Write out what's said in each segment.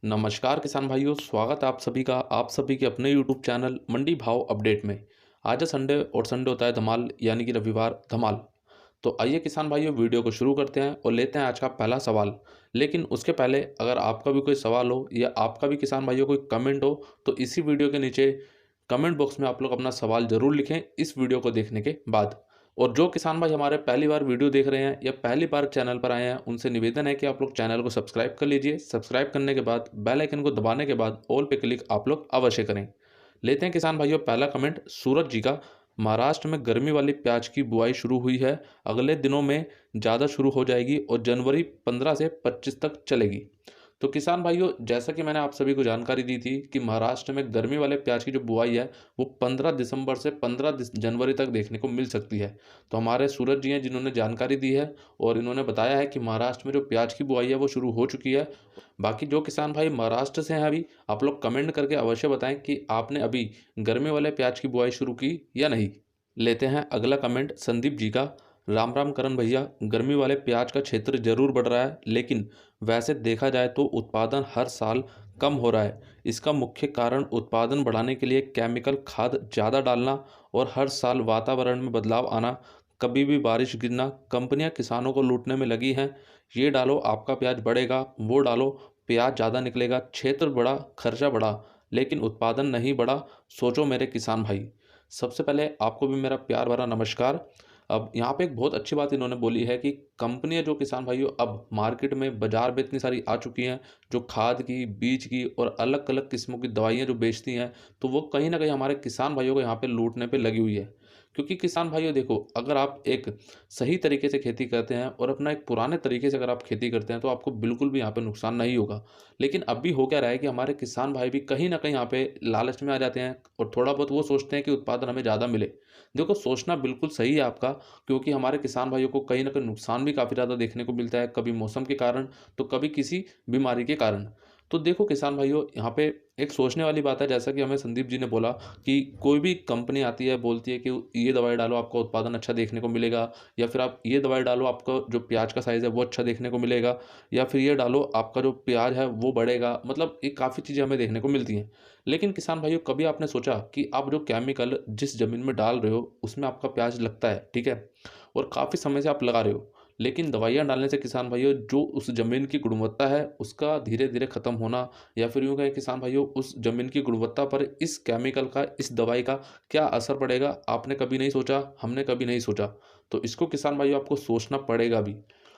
नमस्कार किसान भाइयों, स्वागत है आप सभी के अपने यूट्यूब चैनल मंडी भाव अपडेट में। आज है संडे और संडे होता है धमाल यानी कि रविवार धमाल। तो आइए किसान भाइयों, वीडियो को शुरू करते हैं और लेते हैं आज का पहला सवाल। लेकिन उसके पहले अगर आपका भी कोई सवाल हो या आपका भी किसान भाइयों कोई कमेंट हो तो इसी वीडियो के नीचे कमेंट बॉक्स में आप लोग अपना सवाल ज़रूर लिखें इस वीडियो को देखने के बाद। और जो किसान भाई हमारे पहली बार वीडियो देख रहे हैं या पहली बार चैनल पर आए हैं, उनसे निवेदन है कि आप लोग चैनल को सब्सक्राइब कर लीजिए। सब्सक्राइब करने के बाद बेल आइकन को दबाने के बाद ऑल पे क्लिक आप लोग अवश्य करें। लेते हैं किसान भाइयों पहला कमेंट सूरज जी का। महाराष्ट्र में गर्मी वाली प्याज की बुआई शुरू हुई है, अगले दिनों में ज़्यादा शुरू हो जाएगी और जनवरी 15 से 25 तक चलेगी। तो किसान भाइयों, जैसा कि मैंने आप सभी को जानकारी दी थी कि महाराष्ट्र में गर्मी वाले प्याज की जो बुआई है वो 15 दिसंबर से 15 जनवरी तक देखने को मिल सकती है। तो हमारे सूरज जी हैं जिन्होंने जानकारी दी है और इन्होंने बताया है कि महाराष्ट्र में जो प्याज की बुआई है वो शुरू हो चुकी है। बाकी जो किसान भाई महाराष्ट्र से हैं अभी, आप लोग कमेंट करके अवश्य बताएं कि आपने अभी गर्मी वाले प्याज की बुआई शुरू की या नहीं। लेते हैं अगला कमेंट संदीप जी का। राम राम करण भैया, गर्मी वाले प्याज का क्षेत्र जरूर बढ़ रहा है, लेकिन वैसे देखा जाए तो उत्पादन हर साल कम हो रहा है। इसका मुख्य कारण उत्पादन बढ़ाने के लिए केमिकल खाद ज़्यादा डालना और हर साल वातावरण में बदलाव आना, कभी भी बारिश गिरना, कंपनियां किसानों को लूटने में लगी हैं। ये डालो आपका प्याज बढ़ेगा, वो डालो प्याज ज़्यादा निकलेगा। क्षेत्र बढ़ा, खर्चा बढ़ा, लेकिन उत्पादन नहीं बढ़ा। सोचो मेरे किसान भाई। सबसे पहले आपको भी मेरा प्यार भरा नमस्कार। अब यहाँ पे एक बहुत अच्छी बात इन्होंने बोली है कि कंपनियां जो किसान भाइयों अब मार्केट में बाजार में इतनी सारी आ चुकी हैं, जो खाद की, बीज की और अलग अलग किस्मों की दवाइयाँ जो बेचती हैं, तो वो कहीं ना कहीं हमारे किसान भाइयों को यहाँ पे लूटने पे लगी हुई है। क्योंकि किसान भाइयों देखो, अगर आप एक सही तरीके से खेती करते हैं और अपना एक पुराने तरीके से अगर आप खेती करते हैं तो आपको बिल्कुल भी यहाँ पे नुकसान नहीं होगा। लेकिन अभी हो क्या रहा है कि हमारे किसान भाई भी कहीं ना कहीं यहाँ पे लालच में आ जाते हैं और थोड़ा बहुत वो सोचते हैं कि उत्पादन हमें ज़्यादा मिले। देखो, सोचना बिल्कुल सही है आपका, क्योंकि हमारे किसान भाइयों को कहीं न कहीं नुकसान भी काफ़ी ज़्यादा देखने को मिलता है, कभी मौसम के कारण, तो कभी किसी बीमारी के कारण। तो देखो किसान भाइयों, यहाँ पे एक सोचने वाली बात है, जैसा कि हमें संदीप जी ने बोला कि कोई भी कंपनी आती है, बोलती है कि ये दवाई डालो आपका उत्पादन अच्छा देखने को मिलेगा, या फिर आप ये दवाई डालो आपका जो प्याज का साइज़ है वो अच्छा देखने को मिलेगा, या फिर ये डालो आपका जो प्याज है वो बढ़ेगा। मतलब ये काफ़ी चीज़ें हमें देखने को मिलती हैं। लेकिन किसान भाइयों, कभी आपने सोचा कि आप जो केमिकल जिस ज़मीन में डाल रहे हो उसमें आपका प्याज लगता है, ठीक है? और काफ़ी समय से आप लगा रहे हो, लेकिन दवाइयाँ डालने से किसान भाइयों जो उस ज़मीन की गुणवत्ता है उसका धीरे-धीरे ख़त्म होना, या फिर यूँ कहें किसान भाइयों उस ज़मीन की गुणवत्ता पर इस केमिकल का, इस दवाई का क्या असर पड़ेगा, आपने कभी नहीं सोचा, हमने कभी नहीं सोचा। तो इसको किसान भाइयों आपको सोचना पड़ेगा भी।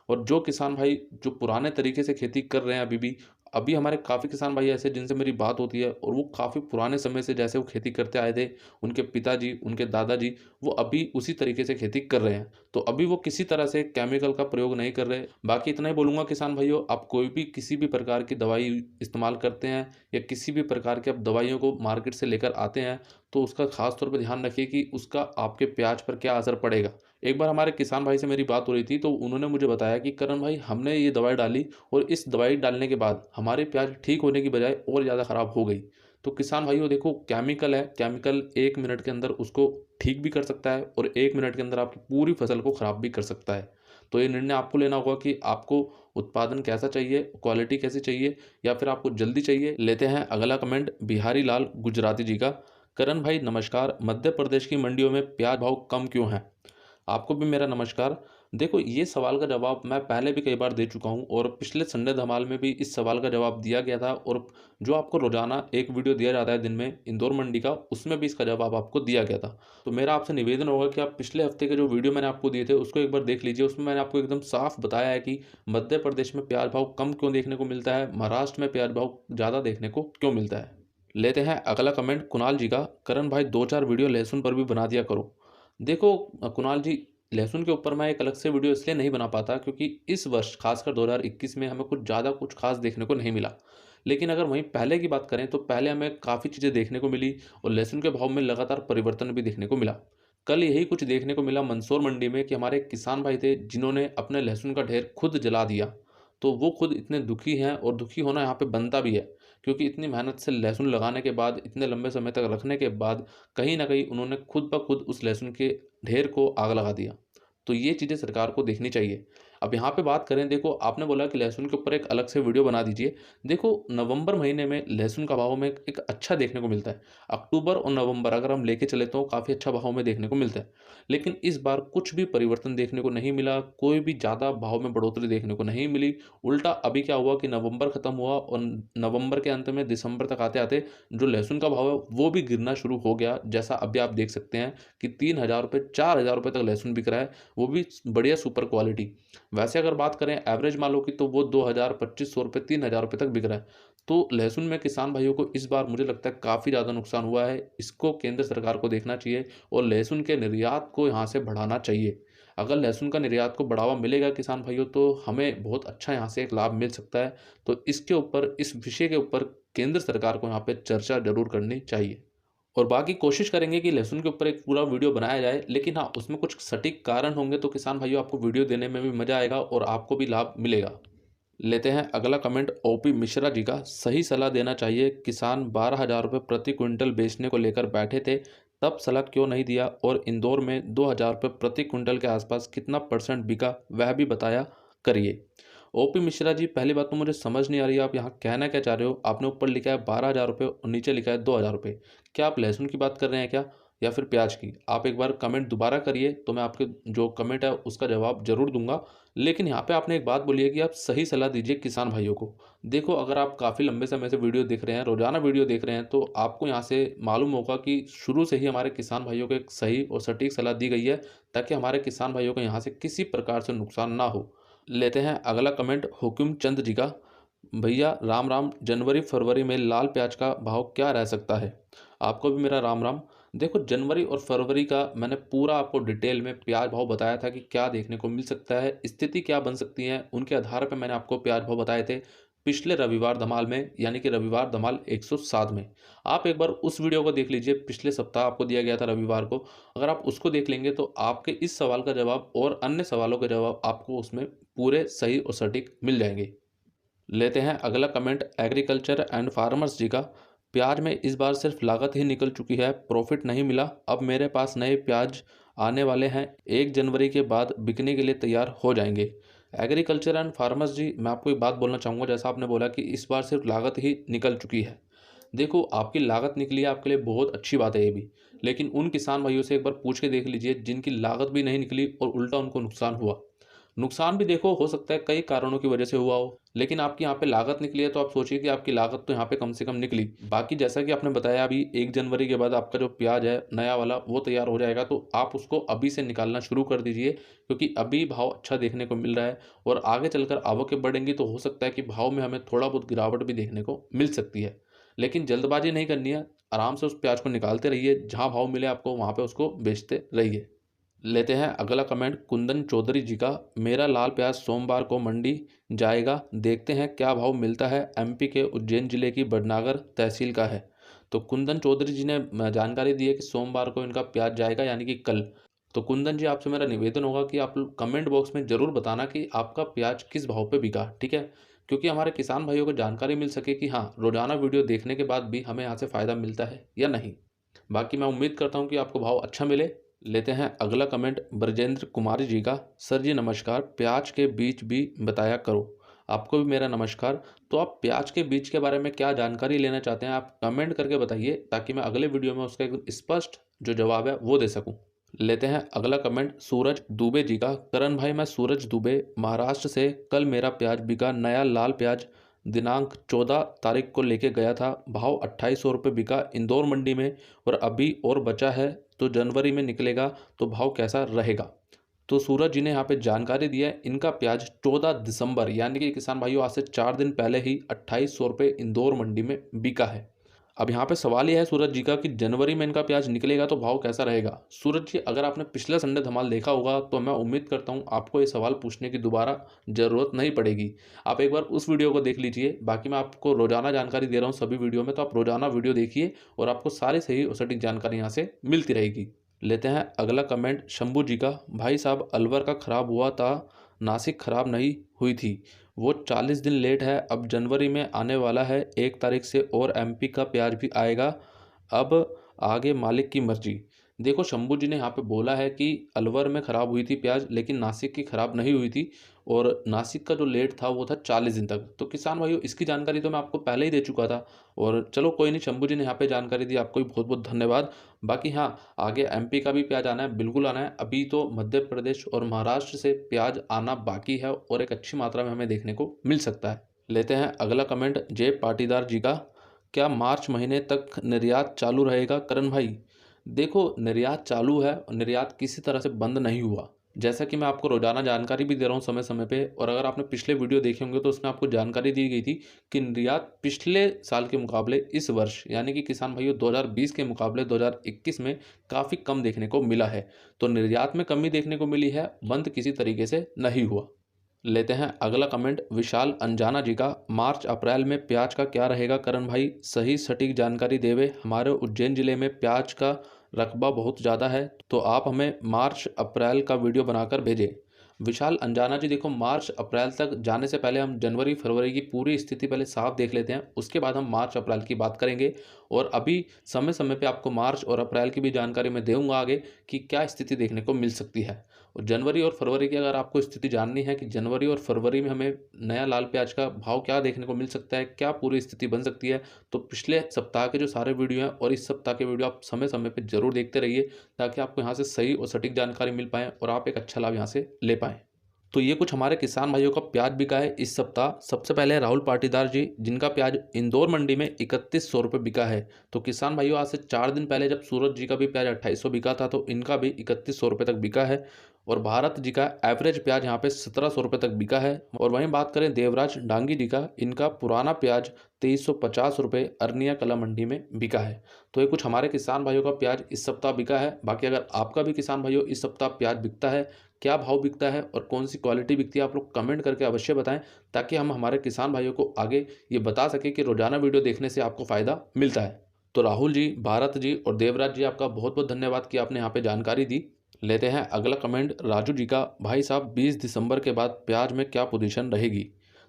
और जो किसान भाई जो पुराने तरीके से खेती कर रहे हैं अभी भी, अभी हमारे काफ़ी किसान भाई ऐसे जिनसे मेरी बात होती है और वो काफ़ी पुराने समय से जैसे वो खेती करते आए थे, उनके पिताजी, उनके दादाजी, वो अभी उसी तरीके से खेती कर रहे हैं। तो अभी वो किसी तरह से केमिकल का प्रयोग नहीं कर रहे। बाकी इतना ही बोलूँगा किसान भाइयों, आप कोई भी किसी भी प्रकार की दवाई इस्तेमाल करते हैं या किसी भी प्रकार की आप दवाइयों को मार्केट से लेकर आते हैं, तो उसका ख़ास तौर पे ध्यान रखिए कि उसका आपके प्याज पर क्या असर पड़ेगा। एक बार हमारे किसान भाई से मेरी बात हो रही थी, तो उन्होंने मुझे बताया कि करण भाई, हमने ये दवाई डाली और इस दवाई डालने के बाद हमारे प्याज ठीक होने की बजाय और ज़्यादा ख़राब हो गई। तो किसान भाइयों देखो, केमिकल है, केमिकल 1 मिनट के अंदर उसको ठीक भी कर सकता है और 1 मिनट के अंदर आपकी पूरी फसल को ख़राब भी कर सकता है। तो ये निर्णय आपको लेना होगा कि आपको उत्पादन कैसा चाहिए, क्वालिटी कैसी चाहिए, या फिर आपको जल्दी चाहिए। लेते हैं अगला कमेंट बिहारी लाल गुजराती जी का। करण भाई नमस्कार, मध्य प्रदेश की मंडियों में प्याज भाव कम क्यों है? आपको भी मेरा नमस्कार। देखो, ये सवाल का जवाब मैं पहले भी कई बार दे चुका हूँ और पिछले संडे धमाल में भी इस सवाल का जवाब दिया गया था, और जो आपको रोज़ाना एक वीडियो दिया जाता है दिन में इंदौर मंडी का, उसमें भी इसका जवाब आपको दिया गया था। तो मेरा आपसे निवेदन होगा कि आप पिछले हफ्ते के जो वीडियो मैंने आपको दिए थे उसको एक बार देख लीजिए। उसमें मैंने आपको एकदम साफ बताया है कि मध्य प्रदेश में प्याज भाव कम क्यों देखने को मिलता है, महाराष्ट्र में प्याज भाव ज़्यादा देखने को क्यों मिलता है। लेते हैं अगला कमेंट कुणाल जी का। करण भाई, 2-4 वीडियो लहसुन पर भी बना दिया करो। देखो कुणाल जी, लहसुन के ऊपर मैं एक अलग से वीडियो इसलिए नहीं बना पाता क्योंकि इस वर्ष खासकर 2021 में हमें कुछ ज़्यादा कुछ खास देखने को नहीं मिला। लेकिन अगर वहीं पहले की बात करें तो पहले हमें काफ़ी चीज़ें देखने को मिली और लहसुन के भाव में लगातार परिवर्तन भी देखने को मिला। कल यही कुछ देखने को मिला मंदसौर मंडी में कि हमारे एक किसान भाई थे जिन्होंने अपने लहसुन का ढेर खुद जला दिया। तो वो खुद इतने दुखी हैं और दुखी होना यहाँ पे बनता भी है, क्योंकि इतनी मेहनत से लहसुन लगाने के बाद, इतने लंबे समय तक रखने के बाद, कहीं न कहीं उन्होंने खुद ब खुद उस लहसुन के ढेर को आग लगा दिया। तो ये चीज़ें सरकार को देखनी चाहिए। अब यहाँ पे बात करें, देखो आपने बोला कि लहसुन के ऊपर एक अलग से वीडियो बना दीजिए। देखो नवंबर महीने में लहसुन का भाव में एक अच्छा देखने को मिलता है। अक्टूबर और नवंबर अगर हम लेके चले तो काफ़ी अच्छा भाव में देखने को मिलता है। लेकिन इस बार कुछ भी परिवर्तन देखने को नहीं मिला, कोई भी ज़्यादा भाव में बढ़ोतरी देखने को नहीं मिली। उल्टा अभी क्या हुआ कि नवंबर खत्म हुआ और नवंबर के अंत में दिसंबर तक आते-आते जो लहसुन का भाव है वो भी गिरना शुरू हो गया। जैसा अभी आप देख सकते हैं कि 3,000 रुपये, 4,000 रुपये तक लहसुन बिक रहा है, वो भी बढ़िया सुपर क्वालिटी। वैसे अगर बात करें एवरेज मालों की तो वो 2,000, 2,500 रुपये, 3,000 रुपये तक बिक रहा है। तो लहसुन में किसान भाइयों को इस बार मुझे लगता है काफ़ी ज़्यादा नुकसान हुआ है। इसको केंद्र सरकार को देखना चाहिए और लहसुन के निर्यात को यहाँ से बढ़ाना चाहिए। अगर लहसुन का निर्यात को बढ़ावा मिलेगा किसान भाइयों तो हमें बहुत अच्छा यहाँ से एक लाभ मिल सकता है। तो इसके ऊपर, इस विषय के ऊपर केंद्र सरकार को यहाँ पे चर्चा ज़रूर करनी चाहिए। और बाकी कोशिश करेंगे कि लहसुन के ऊपर एक पूरा वीडियो बनाया जाए, लेकिन हाँ, उसमें कुछ सटीक कारण होंगे तो किसान भाइयों आपको वीडियो देने में भी मज़ा आएगा और आपको भी लाभ मिलेगा। लेते हैं अगला कमेंट ओपी मिश्रा जी का। सही सलाह देना चाहिए, किसान 12,000 रुपये प्रति क्विंटल बेचने को लेकर बैठे थे, तब सलाह क्यों नहीं दिया, और इंदौर में 2,000 रुपये प्रति क्विंटल के आसपास कितना परसेंट बिका वह भी बताया करिए। ओपी मिश्रा जी, पहली बात तो मुझे समझ नहीं आ रही है आप यहाँ कहना क्या चाह रहे हो। आपने ऊपर लिखा है 12,000 रुपये और नीचे लिखा है 2,000 रुपये। क्या आप लहसुन की बात कर रहे हैं क्या, या फिर प्याज की? आप एक बार कमेंट दोबारा करिए तो मैं आपके जो कमेंट है उसका जवाब जरूर दूंगा। लेकिन यहाँ पे आपने एक बात बोली है कि आप सही सलाह दीजिए किसान भाइयों को। देखो अगर आप काफ़ी लंबे समय से वीडियो देख रहे हैं, रोजाना वीडियो देख रहे हैं, तो आपको यहाँ से मालूम होगा कि शुरू से ही हमारे किसान भाइयों को एक सही और सटीक सलाह दी गई है, ताकि हमारे किसान भाइयों को यहाँ से किसी प्रकार से नुकसान ना हो। लेते हैं अगला कमेंट हुकुम चंद जी का। भैया राम राम, जनवरी फरवरी में लाल प्याज का भाव क्या रह सकता है? आपको भी मेरा राम राम। देखो जनवरी और फरवरी का मैंने पूरा आपको डिटेल में प्याज भाव बताया था कि क्या देखने को मिल सकता है, स्थिति क्या बन सकती है, उनके आधार पर मैंने आपको प्याज भाव बताए थे पिछले रविवार धमाल में, यानी कि रविवार धमाल 107 में। आप एक बार उस वीडियो को देख लीजिए, पिछले सप्ताह आपको दिया गया था रविवार को। अगर आप उसको देख लेंगे तो आपके इस सवाल का जवाब और अन्य सवालों के जवाब आपको उसमें पूरे सही और सटीक मिल जाएंगे। लेते हैं अगला कमेंट एग्रीकल्चर एंड फार्मर्स जी का। प्याज में इस बार सिर्फ लागत ही निकल चुकी है, प्रॉफिट नहीं मिला। अब मेरे पास नए प्याज आने वाले हैं, 1 जनवरी के बाद बिकने के लिए तैयार हो जाएंगे। एग्रीकल्चर एंड फार्मर्स जी, मैं आपको एक बात बोलना चाहूँगा। जैसा आपने बोला कि इस बार सिर्फ लागत ही निकल चुकी है, देखो आपकी लागत निकली है, आपके लिए बहुत अच्छी बात है ये भी। लेकिन उन किसान भाइयों से एक बार पूछ के देख लीजिए जिनकी लागत भी नहीं निकली और उल्टा उनको नुकसान हुआ। नुकसान भी देखो हो सकता है कई कारणों की वजह से हुआ हो, लेकिन आपकी यहाँ पे लागत निकली है तो आप सोचिए कि आपकी लागत तो यहाँ पे कम से कम निकली। बाकी जैसा कि आपने बताया अभी 1 जनवरी के बाद आपका जो प्याज है नया वाला वो तैयार हो जाएगा, तो आप उसको अभी से निकालना शुरू कर दीजिए, क्योंकि अभी भाव अच्छा देखने को मिल रहा है और आगे चलकर आवकें बढ़ेंगी तो हो सकता है कि भाव में हमें थोड़ा बहुत गिरावट भी देखने को मिल सकती है। लेकिन जल्दबाजी नहीं करनी है, आराम से उस प्याज को निकालते रहिए, जहाँ भाव मिले आपको वहाँ पे उसको बेचते रहिए। लेते हैं अगला कमेंट कुंदन चौधरी जी का। मेरा लाल प्याज सोमवार को मंडी जाएगा, देखते हैं क्या भाव मिलता है। एमपी के उज्जैन जिले की बड़नागर तहसील का है। तो कुंदन चौधरी जी ने जानकारी दी है कि सोमवार को इनका प्याज जाएगा, यानी कि कल। तो कुंदन जी, आपसे मेरा निवेदन होगा कि आप कमेंट बॉक्स में ज़रूर बताना कि आपका प्याज किस भाव पे बिका, ठीक है? क्योंकि हमारे किसान भाइयों को जानकारी मिल सके कि हाँ, रोजाना वीडियो देखने के बाद भी हमें यहाँ से फ़ायदा मिलता है या नहीं। बाकी मैं उम्मीद करता हूँ कि आपको भाव अच्छा मिले। लेते हैं अगला कमेंट ब्रजेंद्र कुमारी जी का। सर जी नमस्कार, प्याज के बीज भी बताया करो। आपको भी मेरा नमस्कार। तो आप प्याज के बीज के बारे में क्या जानकारी लेना चाहते हैं, आप कमेंट करके बताइए, ताकि मैं अगले वीडियो में उसका एक स्पष्ट जो जवाब है वो दे सकूं। लेते हैं अगला कमेंट सूरज दुबे जी का। करण भाई, मैं सूरज दुबे महाराष्ट्र से, कल मेरा प्याज बिका, नया लाल प्याज दिनांक 14 तारीख को लेके गया था, भाव 2,800 रुपये बिका इंदौर मंडी में, और अभी और बचा है तो जनवरी में निकलेगा, तो भाव कैसा रहेगा? तो सूरज जी ने यहाँ पे जानकारी दी है, इनका प्याज 14 दिसंबर यानी कि किसान भाइयों आज से 4 दिन पहले ही 2,800 रुपये इंदौर मंडी में बिका है। अब यहाँ पे सवाल यह है सूरज जी का कि जनवरी में इनका प्याज निकलेगा तो भाव कैसा रहेगा? सूरज जी, अगर आपने पिछला संडे धमाल देखा होगा तो मैं उम्मीद करता हूँ आपको ये सवाल पूछने की दोबारा ज़रूरत नहीं पड़ेगी। आप एक बार उस वीडियो को देख लीजिए। बाकी मैं आपको रोजाना जानकारी दे रहा हूँ सभी वीडियो में, तो आप रोजाना वीडियो देखिए और आपको सारी सही और सटीक जानकारी यहाँ से मिलती रहेगी। लेते हैं अगला कमेंट शंभू जी का। भाई साहब, अलवर का खराब हुआ था, नासिक खराब नहीं हुई थी, वो 40 दिन लेट है, अब जनवरी में आने वाला है 1 तारीख से, और एमपी का प्याज भी आएगा, अब आगे मालिक की मर्जी। देखो शंभू जी ने यहाँ पे बोला है कि अलवर में ख़राब हुई थी प्याज, लेकिन नासिक की ख़राब नहीं हुई थी, और नासिक का जो लेट था वो था 40 दिन तक। तो किसान भाइयों इसकी जानकारी तो मैं आपको पहले ही दे चुका था, और चलो कोई नहीं, शंभू जी ने यहाँ पे जानकारी दी, आपको भी बहुत बहुत धन्यवाद। बाकी हाँ, आगे एमपी का भी प्याज आना है, बिल्कुल आना है। अभी तो मध्य प्रदेश और महाराष्ट्र से प्याज आना बाकी है और एक अच्छी मात्रा में हमें देखने को मिल सकता है। लेते हैं अगला कमेंट जय पाटीदार जी का। क्या मार्च महीने तक निर्यात चालू रहेगा करण भाई? देखो, निर्यात चालू है, निर्यात किसी तरह से बंद नहीं हुआ। जैसा कि मैं आपको रोजाना जानकारी भी दे रहा हूँ समय समय पे, और अगर आपने पिछले वीडियो देखे होंगे तो उसमें आपको जानकारी दी गई थी कि निर्यात पिछले साल के मुकाबले इस वर्ष यानी कि किसान भाइयों 2020 के मुकाबले 2021 में काफ़ी कम देखने को मिला है। तो निर्यात में कमी देखने को मिली है, बंद किसी तरीके से नहीं हुआ। लेते हैं अगला कमेंट विशाल अंजाना जी का। मार्च अप्रैल में प्याज का क्या रहेगा करण भाई? सही सटीक जानकारी देवे। हमारे उज्जैन जिले में प्याज का रकबा बहुत ज़्यादा है, तो आप हमें मार्च अप्रैल का वीडियो बनाकर भेजें। विशाल अंजाना जी, देखो, मार्च अप्रैल तक जाने से पहले हम जनवरी फरवरी की पूरी स्थिति पहले साफ देख लेते हैं, उसके बाद हम मार्च अप्रैल की बात करेंगे। और अभी समय समय पे आपको मार्च और अप्रैल की भी जानकारी मैं दूंगा आगे कि क्या स्थिति देखने को मिल सकती है। और जनवरी और फरवरी की अगर आपको स्थिति जाननी है कि जनवरी और फरवरी में हमें नया लाल प्याज का भाव क्या देखने को मिल सकता है, क्या पूरी स्थिति बन सकती है, तो पिछले सप्ताह के जो सारे वीडियो हैं और इस सप्ताह के वीडियो आप समय समय पर जरूर देखते रहिए, ताकि आपको यहाँ से सही और सटीक जानकारी मिल पाए और आप एक अच्छा लाभ यहाँ से ले पाएँ। तो ये कुछ हमारे किसान भाइयों का प्याज बिका है इस सप्ताह। सबसे पहले राहुल पाटीदार जी, जिनका प्याज इंदौर मंडी में 3100 रुपये बिका है। तो किसान भाइयों, आज से 4 दिन पहले जब सूरज जी का भी प्याज 2800 बिका था, तो इनका भी 3100 रुपये तक बिका है। और भारत जी का एवरेज प्याज यहाँ पे 1700 रुपये तक बिका है। और वहीं बात करें देवराज डांगी जी का, इनका पुराना प्याज 2350 रुपये अरनिया कला मंडी में बिका है। तो ये कुछ हमारे किसान भाइयों का प्याज इस सप्ताह बिका है। बाकी अगर आपका भी किसान भाइयों इस सप्ताह प्याज बिकता है, क्या भाव बिकता है और कौन सी क्वालिटी बिकती है, आप लोग कमेंट करके अवश्य बताएं, ताकि हम हमारे किसान भाइयों को आगे ये बता सकें कि रोजाना वीडियो देखने से आपको फ़ायदा मिलता है। तो राहुल जी, भारत जी और देवराज जी, आपका बहुत बहुत धन्यवाद कि आपने यहाँ पे जानकारी दी। लेते हैं अगला कमेंट राजू जी का। भाई साहब, 20 दिसंबर के बाद प्याज में क्या पोजीशन रहेगी?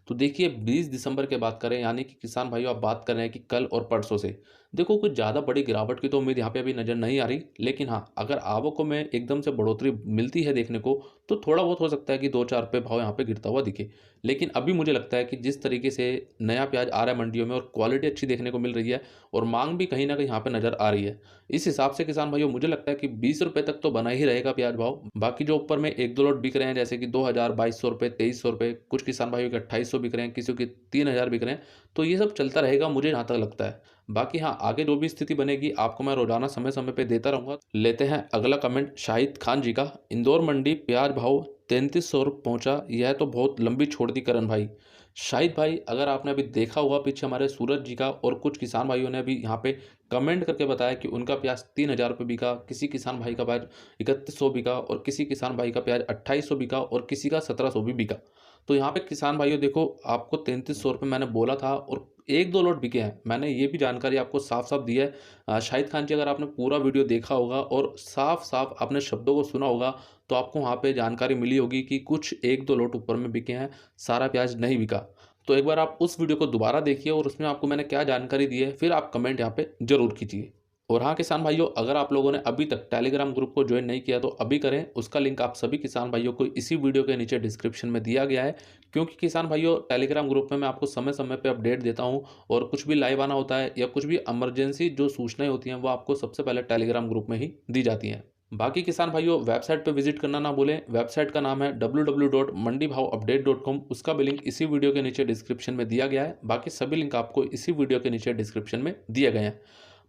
तो देखिए, 20 दिसंबर के बात करें यानी कि किसान भाइयों आप बात कर रहे हैं कि कल और परसों से, देखो कुछ ज़्यादा बड़ी गिरावट की तो उम्मीद यहाँ पे अभी नज़र नहीं आ रही। लेकिन हाँ, अगर आवकों में एकदम से बढ़ोतरी मिलती है देखने को, तो थोड़ा बहुत हो सकता है कि 2-4 रुपये भाव यहाँ पे गिरता हुआ दिखे। लेकिन अभी मुझे लगता है कि जिस तरीके से नया प्याज आ रहा है मंडियों में और क्वालिटी अच्छी देखने को मिल रही है और मांग भी कहीं ना कहीं यहाँ पे नज़र आ रही है, इस हिसाब से किसान भाइयों मुझे लगता है कि 20 रुपये तक तो बना ही रहेगा प्याज भाव। बाकी जो ऊपर में 1-2 लोट बिक रहे हैं, जैसे कि 2000, 2200 रुपये, 2300 रुपये, कुछ किसान भाइयों के 2800 बिक रहे हैं, किसी के 3000 बिक रहे हैं, तो ये सब चलता रहेगा मुझे जहाँ तक लगता है। बाकी हाँ, आगे जो भी स्थिति बनेगी आपको मैं रोजाना समय समय पे देता रहूंगा। लेते हैं अगला कमेंट शाहिद खान जी का। इंदौर मंडी प्याज भाव 3300 पहुंचा, यह तो बहुत लंबी छोड़ दी करण भाई। शाहिद भाई, अगर आपने अभी देखा हुआ पीछे हमारे सूरज जी का और कुछ किसान भाइयों ने अभी यहाँ पे कमेंट करके बताया कि उनका प्याज 3000 रुपये बिका, किसी किसान भाई का प्याज 3100 बिका और किसी किसान भाई का प्याज 2800 बिका और किसी का 1700 भी बिका। तो यहाँ पे किसान भाइयों देखो, आपको 3300 रुपये मैंने बोला था और 1-2 लोट बिके हैं, मैंने ये भी जानकारी आपको साफ साफ दी है। शाहिद खान जी, अगर आपने पूरा वीडियो देखा होगा और साफ साफ अपने शब्दों को सुना होगा, तो आपको वहाँ पे जानकारी मिली होगी कि कुछ 1-2 लोट ऊपर में बिके हैं, सारा प्याज नहीं बिका। तो एक बार आप उस वीडियो को दोबारा देखिए और उसमें आपको मैंने क्या जानकारी दी है, फिर आप कमेंट यहाँ पे जरूर कीजिए। और हाँ किसान भाइयों, अगर आप लोगों ने अभी तक टेलीग्राम ग्रुप को ज्वाइन नहीं किया तो अभी करें, उसका लिंक आप सभी किसान भाइयों को इसी वीडियो के नीचे डिस्क्रिप्शन में दिया गया है। क्योंकि किसान भाइयों, टेलीग्राम ग्रुप में मैं आपको समय समय पे अपडेट देता हूँ और कुछ भी लाइव आना होता है या कुछ भी इमरजेंसी जो सूचनाएं होती हैं वो आपको सबसे पहले टेलीग्राम ग्रुप में ही दी जाती हैं। बाकी किसान भाइयों, वेबसाइट पे विजिट करना ना भूलें। वेबसाइट का नाम है www.mandibhavupdate.com। उसका भी लिंक इसी वीडियो के नीचे डिस्क्रिप्शन में दिया गया है। बाकी सभी लिंक आपको इसी वीडियो के नीचे डिस्क्रिप्शन में दिए गए हैं।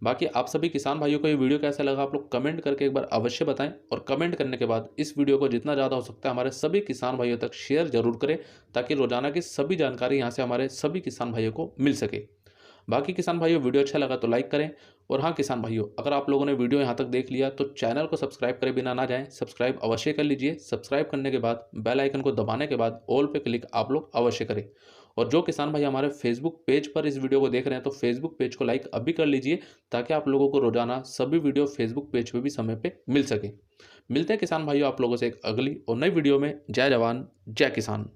बाकी आप सभी किसान भाइयों को ये वीडियो कैसा लगा आप लोग कमेंट करके एक बार अवश्य बताएं, और कमेंट करने के बाद इस वीडियो को जितना ज़्यादा हो सकता है हमारे सभी किसान भाइयों तक शेयर जरूर करें, ताकि रोजाना की सभी जानकारी यहाँ से हमारे सभी किसान भाइयों को मिल सके। बाकी किसान भाइयों, वीडियो अच्छा लगा तो लाइक करें। और हाँ किसान भाइयों, अगर आप लोगों ने वीडियो यहाँ तक देख लिया तो चैनल को सब्सक्राइब करे बिना ना जाएं, सब्सक्राइब अवश्य कर लीजिए। सब्सक्राइब करने के बाद बेल आइकन को दबाने के बाद ऑल पे क्लिक आप लोग अवश्य करें। और जो किसान भाई हमारे फेसबुक पेज पर इस वीडियो को देख रहे हैं तो फेसबुक पेज को लाइक अभी कर लीजिए, ताकि आप लोगों को रोजाना सभी वीडियो फेसबुक पेज पर भी समय पे मिल सके। मिलते हैं किसान भाइयों आप लोगों से एक अगली और नई वीडियो में। जय जवान जय किसान।